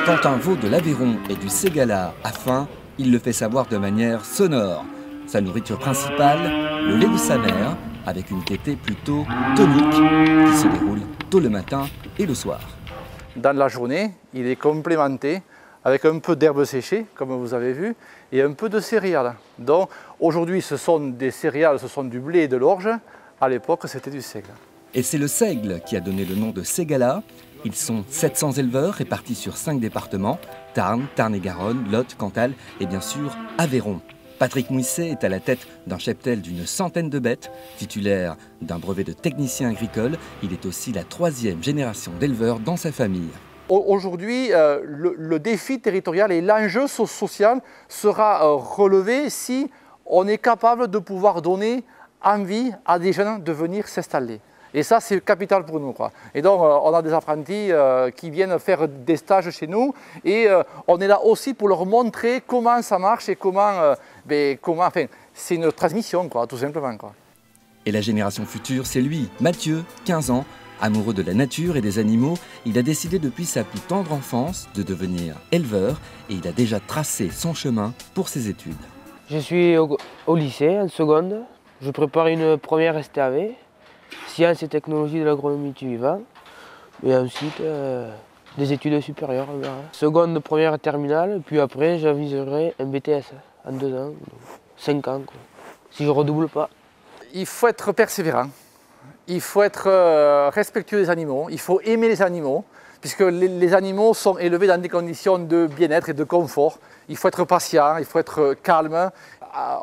Quand un veau de l'Aveyron et du Ségala a faim, il le fait savoir de manière sonore. Sa nourriture principale, le lait de sa mère, avec une tétée plutôt tonique qui se déroule tôt le matin et le soir. Dans la journée, il est complémenté avec un peu d'herbe séchée, comme vous avez vu, et un peu de céréales. Donc aujourd'hui, ce sont des céréales, ce sont du blé et de l'orge. À l'époque, c'était du seigle. Et c'est le seigle qui a donné le nom de Ségala. Ils sont 700 éleveurs répartis sur 5 départements, Tarn, Tarn-et-Garonne, Lot, Cantal et bien sûr Aveyron. Patrick Mouisset est à la tête d'un cheptel d'une centaine de bêtes. Titulaire d'un brevet de technicien agricole, il est aussi la 3e génération d'éleveurs dans sa famille. Aujourd'hui, le défi territorial et l'enjeu social sera relevé si on est capable de pouvoir donner envie à des jeunes de venir s'installer. Et ça, c'est capital pour nous, quoi. Et donc, on a des apprentis qui viennent faire des stages chez nous et on est là aussi pour leur montrer comment ça marche et comment c'est une transmission, quoi, tout simplement, quoi. Et la génération future, c'est lui, Mathieu, 15 ans. Amoureux de la nature et des animaux, il a décidé depuis sa plus tendre enfance de devenir éleveur et il a déjà tracé son chemin pour ses études. Je suis au lycée, en seconde. Je prépare une première STAV, Sciences et technologies de l'agronomie du vivant, et ensuite des études supérieures. Seconde, première, terminale, puis après j'aviserai un BTS en 2 ans, 5 ans, quoi, si je redouble pas. Il faut être persévérant. Il faut être respectueux des animaux, il faut aimer les animaux, puisque les animaux sont élevés dans des conditions de bien-être et de confort. Il faut être patient, il faut être calme.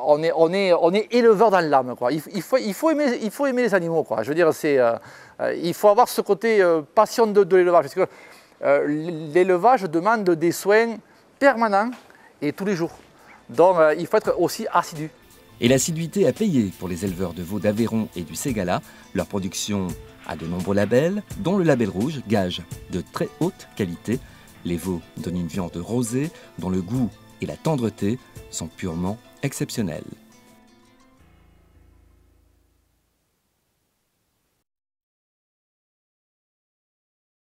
On est éleveur dans l'âme, quoi. Il faut aimer les animaux, quoi. Je veux dire, il faut avoir ce côté passion de l'élevage, parce que l'élevage demande des soins permanents et tous les jours. Donc il faut être aussi assidu. Et l'assiduité a payé pour les éleveurs de veaux d'Aveyron et du Ségala. Leur production a de nombreux labels, dont le label rouge, gage de très haute qualité. Les veaux donnent une viande rosée, dont le goût et la tendreté sont purement exceptionnels.